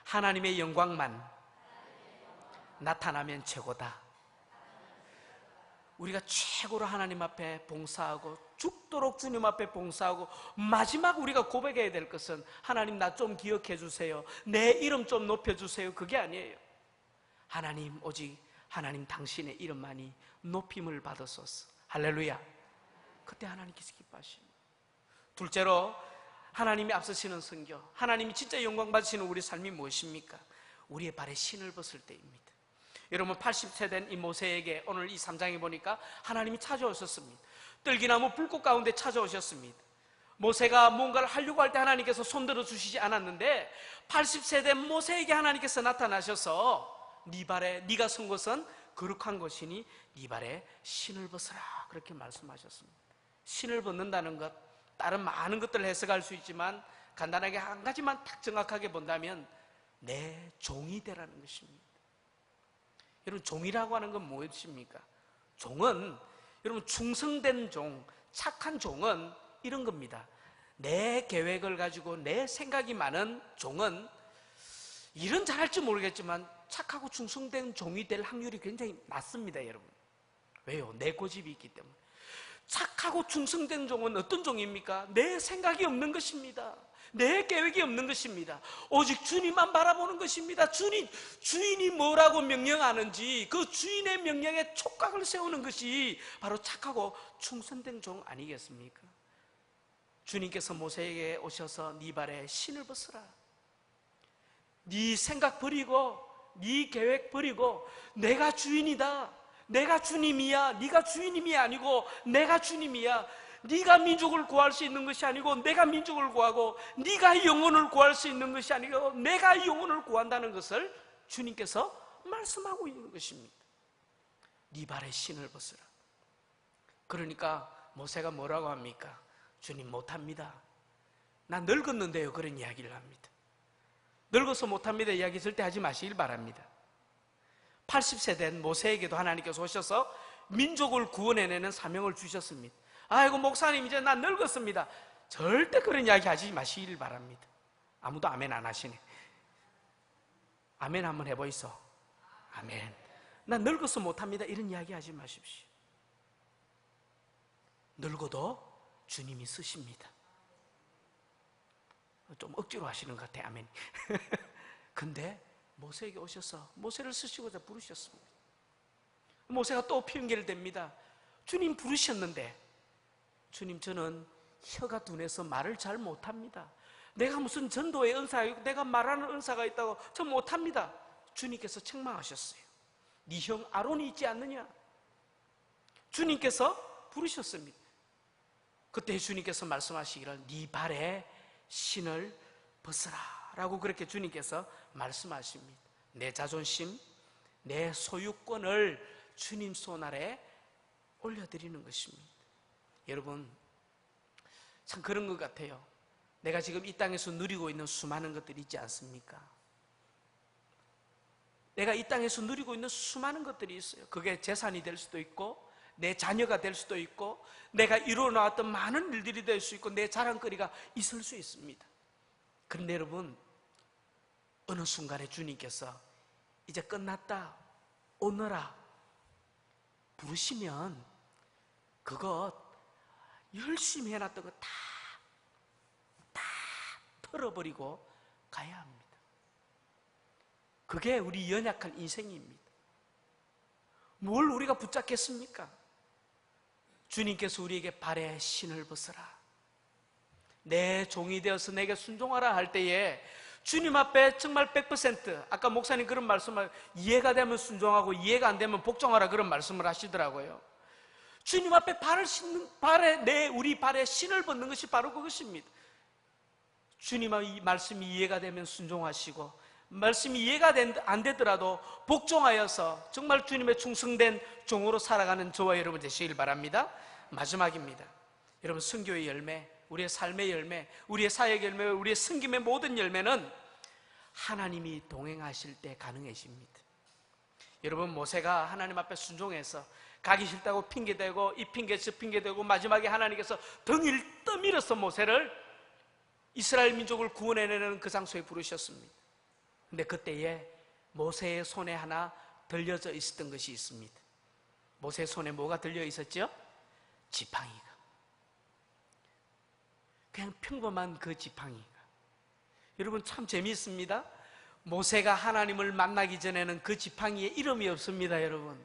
하나님의 영광만 나타나면 최고다. 우리가 최고로 하나님 앞에 봉사하고 죽도록 주님 앞에 봉사하고 마지막 우리가 고백해야 될 것은 하나님 나 좀 기억해 주세요, 내 이름 좀 높여주세요, 그게 아니에요. 하나님, 오직 하나님 당신의 이름만이 높임을 받았소서. 할렐루야. 그때 하나님께서 기뻐하십니다. 둘째로 하나님이 앞서시는 선교, 하나님이 진짜 영광 받으시는 우리 삶이 무엇입니까? 우리의 발에 신을 벗을 때입니다. 여러분, 80세 된 이 모세에게 오늘 이 3장에 보니까 하나님이 찾아오셨습니다. 떨기나무 불꽃 가운데 찾아오셨습니다. 모세가 뭔가를 하려고 할 때 하나님께서 손들어 주시지 않았는데 80세 된 모세에게 하나님께서 나타나셔서 네 발에, 네가 선 것은 거룩한 것이니 네 발에 신을 벗으라, 그렇게 말씀하셨습니다. 신을 벗는다는 것, 다른 많은 것들을 해석할 수 있지만 간단하게 한 가지만 딱 정확하게 본다면 내 종이 되라는 것입니다. 여러분, 종이라고 하는 건 무엇입니까? 종은, 여러분, 충성된 종, 착한 종은 이런 겁니다. 내 계획을 가지고 내 생각이 많은 종은 일은 잘할지 모르겠지만 착하고 충성된 종이 될 확률이 굉장히 낮습니다, 여러분. 왜요? 내 고집이 있기 때문에. 착하고 충성된 종은 어떤 종입니까? 내 생각이 없는 것입니다. 내 계획이 없는 것입니다. 오직 주님만 바라보는 것입니다. 주인이 뭐라고 명령하는지 그 주인의 명령에 촉각을 세우는 것이 바로 착하고 충성된 종 아니겠습니까? 주님께서 모세에게 오셔서 네 발에 신을 벗으라, 네 생각 버리고 네 계획 버리고 내가 주인이다, 내가 주님이야, 네가 주인이 아니고 내가 주님이야, 네가 민족을 구할 수 있는 것이 아니고 내가 민족을 구하고 네가 영혼을 구할 수 있는 것이 아니고 내가 영혼을 구한다는 것을 주님께서 말씀하고 있는 것입니다. 네 발에 신을 벗으라. 그러니까 모세가 뭐라고 합니까? 주님, 못합니다. 나 늙었는데요, 그런 이야기를 합니다. 늙어서 못합니다 이야기 절대 하지 마시길 바랍니다. 80세 된 모세에게도 하나님께서 오셔서 민족을 구원해내는 사명을 주셨습니다. 아이고 목사님, 이제 난 늙었습니다. 절대 그런 이야기 하지 마시길 바랍니다. 아무도 아멘 안 하시네. 아멘 한번 해보이소. 아멘. 난 늙어서 못합니다 이런 이야기 하지 마십시오. 늙어도 주님이 쓰십니다. 좀 억지로 하시는 것 같아. 아멘. 근데 모세에게 오셔서 모세를 쓰시고자 부르셨습니다. 모세가 또 핑계를 댑니다. 주님 부르셨는데, 주님, 저는 혀가 둔해서 말을 잘 못합니다. 내가 무슨 전도의 은사가 있고 내가 말하는 은사가 있다고 저 못합니다. 주님께서 책망하셨어요. 네 형 아론이 있지 않느냐? 주님께서 부르셨습니다. 그때 주님께서 말씀하시기를 네 발에 신을 벗으라 라고 그렇게 주님께서 말씀하십니다. 내 자존심, 내 소유권을 주님 손 아래 올려드리는 것입니다. 여러분, 참 그런 것 같아요. 내가 지금 이 땅에서 누리고 있는 수많은 것들이 있지 않습니까? 내가 이 땅에서 누리고 있는 수많은 것들이 있어요. 그게 재산이 될 수도 있고 내 자녀가 될 수도 있고 내가 이루어나왔던 많은 일들이 될 수 있고 내 자랑거리가 있을 수 있습니다. 그런데 여러분, 어느 순간에 주님께서 이제 끝났다, 오너라 부르시면 그것 열심히 해놨던 거 다 털어버리고 가야 합니다. 그게 우리 연약한 인생입니다. 뭘 우리가 붙잡겠습니까? 주님께서 우리에게 발에 신을 벗으라, 내 종이 되어서 내게 순종하라 할 때에 주님 앞에 정말 100% 아까 목사님 그런 말씀을 이해가 되면 순종하고 이해가 안 되면 복종하라 그런 말씀을 하시더라고요. 주님 앞에 우리 발에 신을 벗는 것이 바로 그것입니다. 주님의 말씀이 이해가 되면 순종하시고 말씀이 이해가 안 되더라도 복종하여서 정말 주님의 충성된 종으로 살아가는 저와 여러분 되시길 바랍니다. 마지막입니다. 여러분, 선교의 열매, 우리의 삶의 열매, 우리의 사역의 열매, 우리의 섬김의 모든 열매는 하나님이 동행하실 때 가능해집니다. 여러분, 모세가 하나님 앞에 순종해서 가기 싫다고 핑계대고 이 핑계 저 핑계대고 마지막에 하나님께서 등을 떠밀어서 모세를 이스라엘 민족을 구원해내는 그 장소에 부르셨습니다. 근데 그때에 모세의 손에 하나 들려져 있었던 것이 있습니다. 모세 손에 뭐가 들려 있었죠? 지팡이가. 그냥 평범한 그 지팡이가. 여러분 참 재미있습니다. 모세가 하나님을 만나기 전에는 그 지팡이에 이름이 없습니다, 여러분.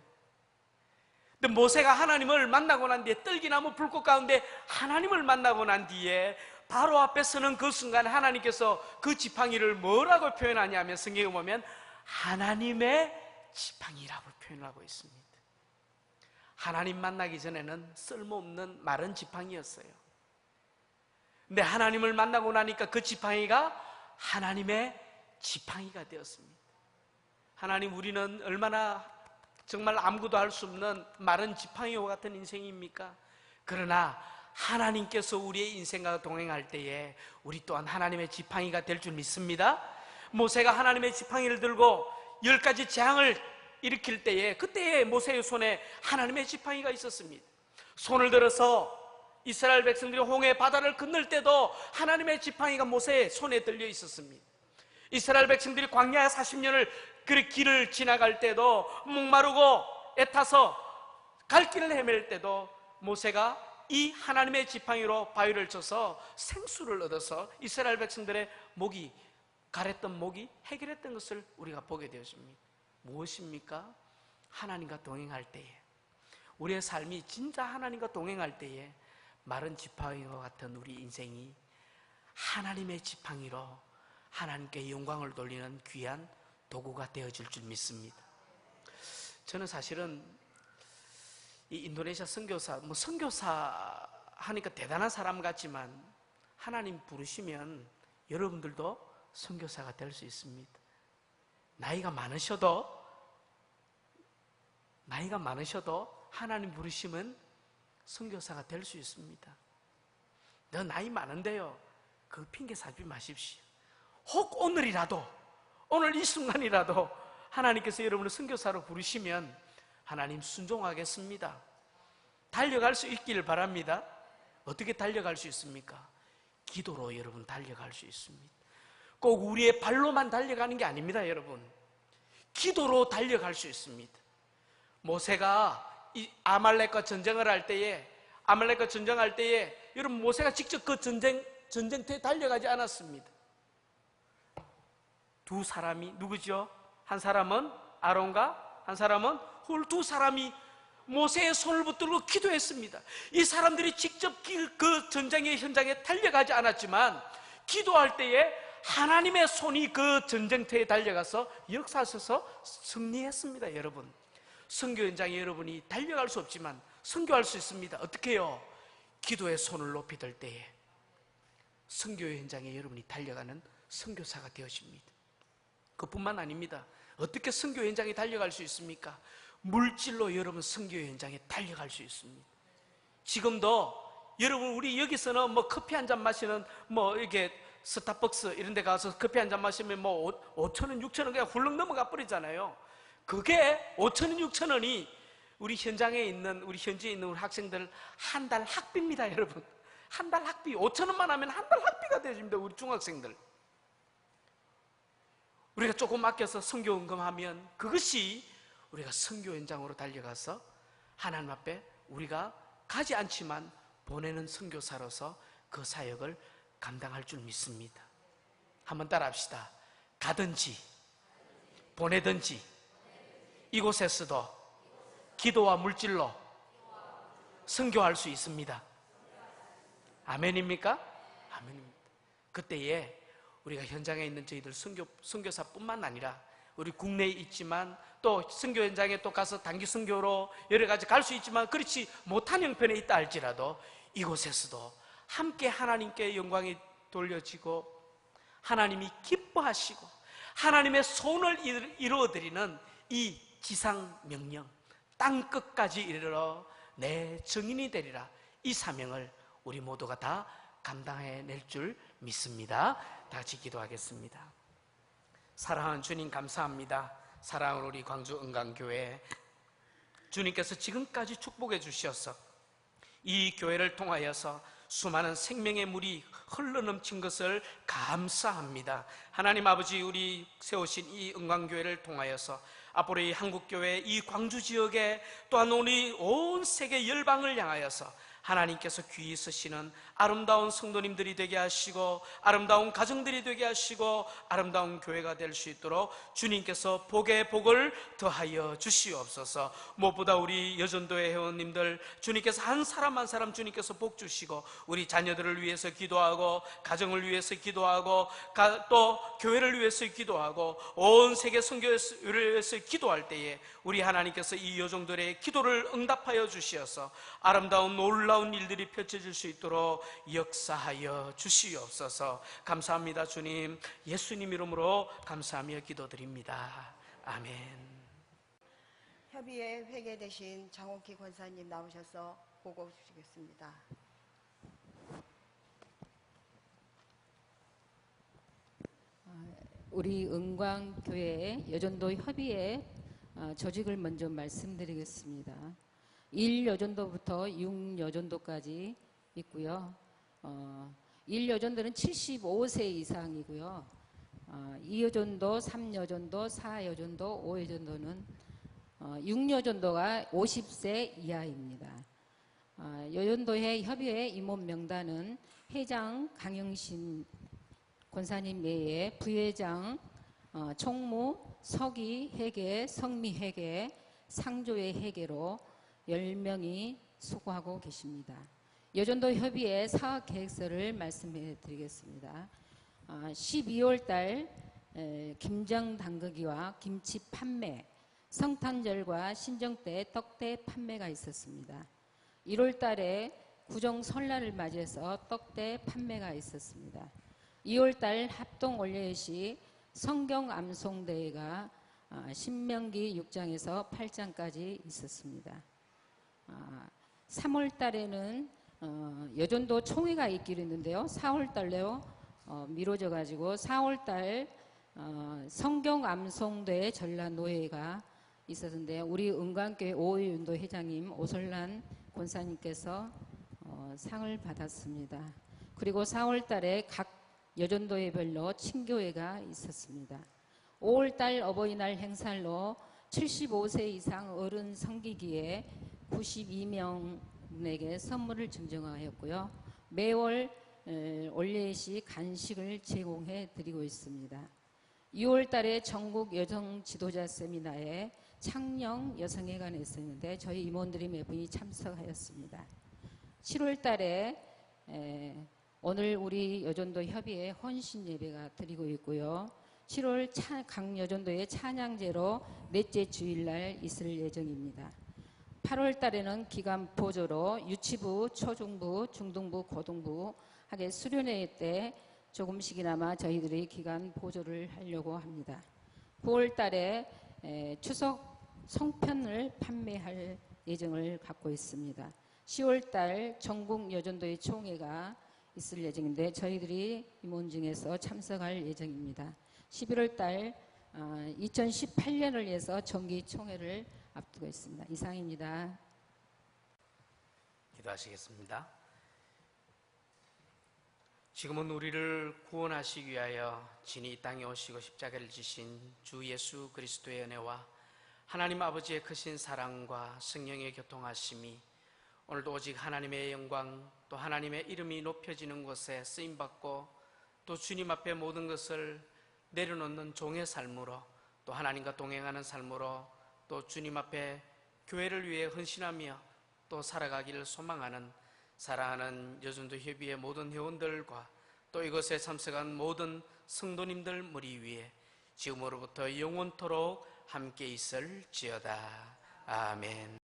근데 모세가 하나님을 만나고 난 뒤에 떨기나무 불꽃 가운데 하나님을 만나고 난 뒤에 바로 앞에 서는 그 순간 하나님께서 그 지팡이를 뭐라고 표현하냐면 성경에 보면 하나님의 지팡이라고 표현하고 있습니다. 하나님 만나기 전에는 쓸모없는 마른 지팡이였어요. 근데 하나님을 만나고 나니까 그 지팡이가 하나님의 지팡이가 되었습니다. 하나님, 우리는 얼마나 정말 아무것도 할 수 없는 마른 지팡이와 같은 인생입니까? 그러나 하나님께서 우리의 인생과 동행할 때에 우리 또한 하나님의 지팡이가 될 줄 믿습니다. 모세가 하나님의 지팡이를 들고 10가지 재앙을 일으킬 때에 그때에 모세의 손에 하나님의 지팡이가 있었습니다. 손을 들어서 이스라엘 백성들이 홍해 바다를 건널 때도 하나님의 지팡이가 모세의 손에 들려 있었습니다. 이스라엘 백성들이 광야 40년을 그 길을 지나갈 때도 목마르고 애타서 갈 길을 헤맬 때도 모세가 이 하나님의 지팡이로 바위를 쳐서 생수를 얻어서 이스라엘 백성들의 목이 가랬던 목이 해결했던 것을 우리가 보게 되었습니다. 무엇입니까? 하나님과 동행할 때에, 우리의 삶이 진짜 하나님과 동행할 때에 마른 지팡이와 같은 우리 인생이 하나님의 지팡이로 하나님께 영광을 돌리는 귀한 도구가 되어질 줄 믿습니다. 저는 사실은 이 인도네시아 선교사, 선교사 하니까 대단한 사람 같지만 하나님 부르시면 여러분들도 선교사가 될 수 있습니다. 나이가 많으셔도 하나님 부르시면 선교사가 될 수 있습니다. 너 나이 많은데요, 그 핑계 사지 마십시오. 혹 오늘이라도, 오늘 이 순간이라도 하나님께서 여러분을 선교사로 부르시면 하나님 순종하겠습니다. 달려갈 수 있기를 바랍니다. 어떻게 달려갈 수 있습니까? 기도로 여러분 달려갈 수 있습니다. 꼭 우리의 발로만 달려가는 게 아닙니다, 여러분. 기도로 달려갈 수 있습니다. 모세가 이 아말렉과 전쟁을 할 때에, 여러분 모세가 직접 그 전쟁터에 달려가지 않았습니다. 두 사람이 누구죠? 한 사람은 아론과 한 사람은 홀, 두 사람이 모세의 손을 붙들고 기도했습니다. 이 사람들이 직접 그 전쟁의 현장에 달려가지 않았지만 기도할 때에 하나님의 손이 그 전쟁터에 달려가서 역사하셔서 승리했습니다. 여러분, 선교 현장에 여러분이 달려갈 수 없지만 선교할 수 있습니다. 어떻게 해요? 기도의 손을 높이 들 때에 선교 현장에 여러분이 달려가는 선교사가 되어집니다. 그뿐만 아닙니다. 어떻게 선교 현장에 달려갈 수 있습니까? 물질로 여러분 선교 현장에 달려갈 수 있습니다. 지금도 여러분 우리 여기서는 뭐 커피 한 잔 마시는 이렇게 스타벅스 이런 데 가서 커피 한 잔 마시면 5,000원, 6,000원 그냥 훌렁 넘어가 버리잖아요. 그게 5,000원, 6,000원이 우리 현장에 있는, 우리 현지에 있는 우리 학생들 한 달 학비입니다, 여러분. 한 달 학비 5,000원만 하면 한 달 학비가 되어집니다, 우리 중학생들. 우리가 조금 아껴서 선교 헌금하면 그것이 우리가 선교 현장으로 달려가서 하나님 앞에 우리가 가지 않지만 보내는 선교사로서 그 사역을 감당할 줄 믿습니다. 한번 따라합시다. 가든지 보내든지 이곳에서도 기도와 물질로 선교할 수 있습니다. 아멘입니까? 아멘입니다. 그때에 우리가 현장에 있는 저희들 선교사뿐만 아니라 우리 국내에 있지만 또 선교 현장에 또 가서 단기 선교로 여러 가지 갈 수 있지만 그렇지 못한 형편에 있다 할지라도 이곳에서도 함께 하나님께 영광이 돌려지고 하나님이 기뻐하시고 하나님의 손을 이루어드리는 이 지상명령, 땅끝까지 이르러 내 증인이 되리라, 이 사명을 우리 모두가 다 감당해낼 줄 믿습니다. 다 같이 기도하겠습니다. 사랑하는 주님, 감사합니다. 사랑하는 우리 광주 은강교회, 주님께서 지금까지 축복해 주셔서 이 교회를 통하여서 수많은 생명의 물이 흘러넘친 것을 감사합니다. 하나님 아버지, 우리 세우신 이 은광교회를 통하여서 앞으로 이 한국교회, 이 광주 지역에 또한 우리 온 세계 열방을 향하여서 하나님께서 귀히 쓰시는 아름다운 성도님들이 되게 하시고 아름다운 가정들이 되게 하시고 아름다운 교회가 될 수 있도록 주님께서 복에 복을 더하여 주시옵소서. 무엇보다 우리 여전도의 회원님들, 주님께서 한 사람 한 사람 주님께서 복 주시고 우리 자녀들을 위해서 기도하고 가정을 위해서 기도하고 또 교회를 위해서 기도하고 온 세계 선교를 위해서 기도할 때에 우리 하나님께서 이 여종들의 기도를 응답하여 주시어서 아름다운 놀라운 일들이 펼쳐질 수 있도록 역사하여 주시옵소서. 감사합니다. 주님, 예수님 이름으로 감사하며 기도드립니다. 아멘. 협의회 회계 대신 장옥희 권사님 나오셔서 보고 주시겠습니다. 우리 은광교회 여전도 협의회 조직을 먼저 말씀드리겠습니다. 1여전도부터 6여전도까지 있고요. 1여전도는 75세 이상이고요. 2여전도, 3여전도, 4여전도, 5여전도는 6여전도가 50세 이하입니다. 여전도회 협의회 임원 명단은 회장 강영신 권사님 외에 부회장, 총무, 서기 회계, 성미 회계, 상조회 회계로 10명이 수고하고 계십니다. 여전도 협의회 사업계획서를 말씀해 드리겠습니다. 12월 달 김장 담그기와 김치 판매, 성탄절과 신정때 떡대 판매가 있었습니다. 1월 달에 구정 설날을 맞이해서 떡대 판매가 있었습니다. 2월 달 합동 올려예시 성경 암송대회가 신명기 6장에서 8장까지 있었습니다. 3월 달에는 여전도 총회가 있기로 했는데요. 4월 달로 미뤄져 가지고 4월 달 성경 암송대회 전람 노회가 있었는데 우리 은광교회 오해운도 회장님 오설란 권사님께서 상을 받았습니다. 그리고 4월 달에 각 여전도회별로 친교회가 있었습니다. 5월 달 어버이날 행사로 75세 이상 어른 섬기기에 92명에게 선물을 증정하였고요. 매월 올예시 간식을 제공해 드리고 있습니다. 6월 달에 전국 여성 지도자 세미나에 창녕 여성회관에 있었는데 저희 임원들이 몇 분이 참석하였습니다. 7월 달에 오늘 우리 여전도 협의회 헌신 예배가 드리고 있고요. 7월 각 여전도의 찬양제로 넷째 주일날 있을 예정입니다. 8월 달에는 기간 보조로 유치부, 초중부, 중등부, 고등부 하게 수련회 때 조금씩이나마 저희들이 기간 보조를 하려고 합니다. 9월 달에 추석 송편을 판매할 예정을 갖고 있습니다. 10월 달 전국 여전도의 총회가 있을 예정인데 저희들이 임원 중에서 참석할 예정입니다. 11월 달 2018년을 위해서 정기 총회를 앞두고 있습니다. 이상입니다. 기도하시겠습니다. 지금은 우리를 구원하시기 위하여 진히 이 땅에 오시고 십자가를 지신 주 예수 그리스도의 은혜와 하나님 아버지의 크신 사랑과 성령의 교통하심이 오늘도 오직 하나님의 영광 또 하나님의 이름이 높여지는 곳에 쓰임받고 또 주님 앞에 모든 것을 내려놓는 종의 삶으로 또 하나님과 동행하는 삶으로 또 주님 앞에 교회를 위해 헌신하며 또 살아가기를 소망하는 사랑하는 여전도 협의회 모든 회원들과 또 이것에 참석한 모든 성도님들 무리 위에 지금으로부터 영원토록 함께 있을지어다. 아멘.